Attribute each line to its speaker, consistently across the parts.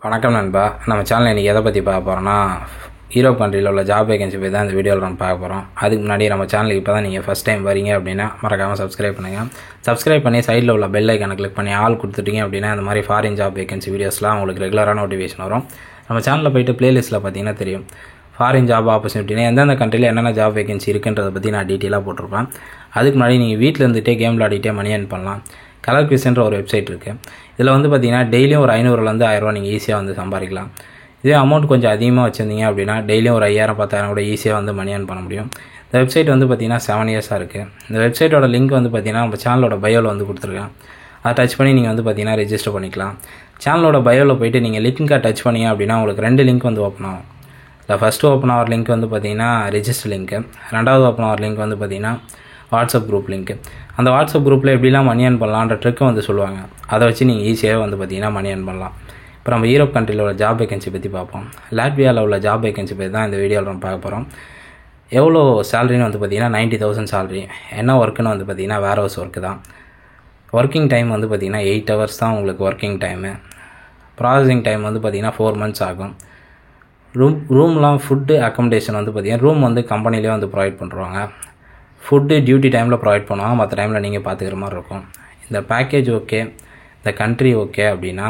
Speaker 1: வணக்கம் நண்பா. நம்ம சேனல் இன்றைக்கி எதை பற்றி பார்க்க போகிறோன்னா யூரோப் கண்ட்ரியில் உள்ள ஜாப் வேகன்சி பற்றி தான் இந்த வீடியோவில் நம்ம பார்க்க போகிறோம். அதுக்கு முன்னாடி நம்ம சேனலுக்கு இப்போ தான் நீங்கள் ஃபஸ்ட் டைம் வரீங்க அப்படின்னா மறக்காமல் சப்ஸ்கிரைப் பண்ணுங்கள். சப்ஸ்கிரைப் பண்ணி சைடில் உள்ள பெல் ஐக்கானை கிளிக் பண்ணி ஆல் கொடுத்துட்டீங்க அப்படின்னா இந்த மாதிரி ஃபாரின் ஜாப் வேகன்சி வீடியோஸ்லாம் உங்களுக்கு ரெகுலராக நோட்டிஃபிகேஷன் வரும். நம்ம சேனலில் போய்ட்டு ப்ளேலிஸ்ட்டில் பார்த்தீங்கன்னா தெரியும் ஃபாரின் ஜாப் ஆப்பர்ச்சுனிட்டினா எந்தெந்த கண்ட்ரியில் என்னென்ன ஜாப் வேகன்சி இருக்குன்றதை பற்றி நான் டீட்டெயிலாக போட்டிருப்பேன். அதுக்கு முன்னாடி நீங்கள் வீட்டில் இருந்துகிட்டே கேம் விளையாடிட்டே மணி ஏர்ன் பண்ணலாம். கலர் குவிஸ்ன்ற ஒரு வெப்சைட் இருக்குது. இதில் வந்து பார்த்தீங்கன்னா டெய்லியும் ஒரு 500லேருந்து 1000 நீங்கள் ஈஸியாக வந்து சம்பாதிக்கலாம். இதே அமௌண்ட் கொஞ்சம் அதிகமாக வச்சுருந்தீங்க அப்படின்னா டெய்லியும் ஒரு 5000 10,000 கூட ஈஸியாக வந்து மணி ஏர்ன் பண்ண முடியும். இந்த வெப்சைட் வந்து பார்த்தீங்கன்னா 7 இயர்ஸாக இருக்குது. இந்த வெப்சைட்டோட லிங்க் வந்து பார்த்தீங்கன்னா நம்ம சேனலோட பயோவில் வந்து கொடுத்துருக்கேன். அதை டச் பண்ணி நீங்கள் வந்து பார்த்தீங்கன்னா ரெஜிஸ்டர் பண்ணிக்கலாம். சேனலோட பயோவில் போய்ட்டு நீங்கள் லிங்க்கை டச் பண்ணிங்க அப்படின்னா உங்களுக்கு 2 லிங்க் வந்து ஓப்பன் ஆகும். இந்த ஃபஸ்ட்டு ஓப்பன் ஆகிற லிங்க் வந்து பார்த்தீங்கன்னா ரெஜிஸ்டர் லிங்க்கு, ரெண்டாவது ஓப்பன் ஆகிற லிங்க் வந்து பார்த்தீங்கன்னா வாட்ஸ்அப் குரூப் லிங்க்கு. அந்த வாட்ஸ்அப் குரூப்பில் எப்படிலாம் மணி ஏர்ன் பண்ணலான்ற ட்ரிக்கை வந்து சொல்லுவாங்க. அதை வச்சு நீங்கள் ஈஸியாக வந்து பார்த்தீங்கன்னா மணி ஏர்ன் பண்ணலாம். இப்போ நம்ம யூரோப் கண்ட்ரியில் உள்ள ஜாப் வேகன்சி பற்றி பார்ப்போம். லாட்வியாவில் உள்ள ஜாப் வேகன்சி பற்றி தான் இந்த வீடியோவில் நம்ம பார்க்க போகிறோம். எவ்வளோ சேலரின்னு வந்து பார்த்தீங்கன்னா 90,000 சேலரி. என்ன ஒர்க்குன்னு வந்து பார்த்தீங்கன்னா வேர் ஹவுஸ் ஒர்க்கு தான். ஒர்க்கிங் டைம் வந்து பார்த்தீங்கன்னா 8 hours தான் உங்களுக்கு ஒர்க்கிங் டைமு. ப்ராசஸிங் டைம் வந்து பார்த்தீங்கன்னா 4 months ஆகும். ரூம்லாம் ஃபுட்டு அக்கமடேஷன் வந்து பார்த்தீங்கன்னா ரூம் வந்து கம்பெனிலே வந்து ப்ரொவைட் பண்ணுறாங்க. ஃபுட்டு டியூட்டி டைமில் ப்ரொவைட் பண்ணுவாங்க, மற்ற டைமில் நீங்கள் பார்த்துக்கிற மாதிரி இருக்கும். இந்த பேக்கேஜ் ஓகே, இந்த கண்ட்ரி ஓகே அப்படின்னா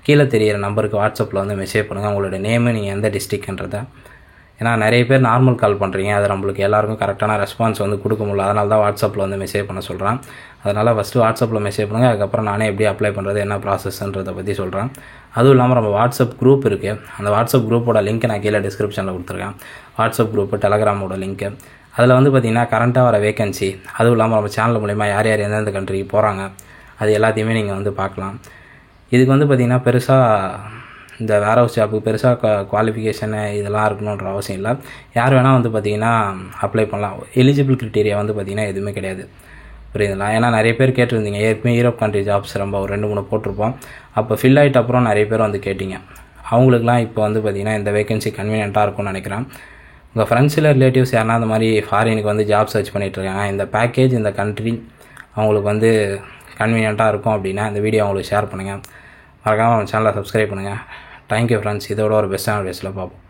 Speaker 1: கீழே தெரிகிற நம்பருக்கு வாட்ஸ்அப்பில் வந்து மெசேஜ் பண்ணுங்கள் உங்களோட நேமு, நீங்கள் எந்த டிஸ்ட்ரிக்ன்றதை. ஏன்னா நிறைய பேர் நார்மல் கால் பண்ணுறீங்க, அது நம்மளுக்கு எல்லாருக்கும் கரெக்டான ரெஸ்பான்ஸ் வந்து கொடுக்க முடியல. அதனால தான் வாட்ஸ்அப்பில் வந்து மெசேஜ் பண்ண சொல்கிறேன். அதனால் ஃபஸ்ட்டு வாட்ஸ்அப்பில் மெசேஜ் பண்ணுங்கள், அதுக்கப்புறம் நானே எப்படி அப்ளை பண்ணுறது என்ன ப்ராசஸ்ன்றதை பற்றி சொல்கிறேன். அதுவும் இல்லாமல் நம்ம வாட்ஸ்அப் குரூப் இருக்குது. அந்த வாட்ஸ்அப் குரூப்போட லிங்க்கை நான் கீழே டிஸ்கிரிப்ஷனில் கொடுத்துருக்கேன். வாட்ஸ்அப் குரூப்பு, டெலகிராமோட லிங்க்கு. அதில் வந்து பார்த்திங்கன்னா கரண்ட்டாக வர வேகன்சி, அதுவும் இல்லாமல் நம்ம சேனல் மூலிமா யார் யார் எந்தெந்த கண்ட்ரிக்கு போகிறாங்க அது எல்லாத்தையுமே நீங்கள் வந்து பார்க்கலாம். இதுக்கு வந்து பார்த்திங்கன்னா பெருசாக இந்த வேர் ஹவுஸ் ஜாப்புக்கு பெருசாக குவாலிஃபிகேஷனு இதெல்லாம் இருக்கணுன்ற அவசியம் இல்லை. யார் வேணால் வந்து பார்த்திங்கன்னா அப்ளை பண்ணலாம். எலிஜிபிள் க்ரைட்டீரியா வந்து பார்த்திங்கன்னா எதுவுமே கிடையாது. புரியுதுங்களா? ஏன்னா நிறைய பேர் கேட்டிருந்தீங்க, ஏற்கனவே யூரோப் கண்ட்ரி ஜாப்ஸ் ரொம்ப ஒரு 2-3 போட்டிருப்போம். அப்போ ஃபில் ஆகிட்ட அப்புறம் நிறைய பேர் வந்து கேட்டிங்க. அவங்களுக்குலாம் இப்போ வந்து பார்த்திங்கன்னா இந்த வேகன்சி கன்வீனியண்ட்டாக இருக்கும்னு நினைக்கிறேன். உங்கள் ஃப்ரெண்ட்ஸில் ரிலேட்டிவ்ஸ் யாருனா அந்த மாதிரி ஃபாரினுக்கு வந்து ஜாப் சர்ச் பண்ணிகிட்ருக்காங்க, இந்த பேக்கேஜ் இந்த கண்ட்ரி அவங்களுக்கு வந்து கன்வீனியண்ட்டாக இருக்கும் அப்படின்னா இந்த வீடியோ அவங்களுக்கு ஷேர் பண்ணுங்கள். மறக்காமல் நம்ம சேனலை சப்ஸ்கிரைப் பண்ணுங்கள். Thank you friends. இதோட ஒரு பெஸ்ட்டான வீடியோஸில் பார்ப்போம்.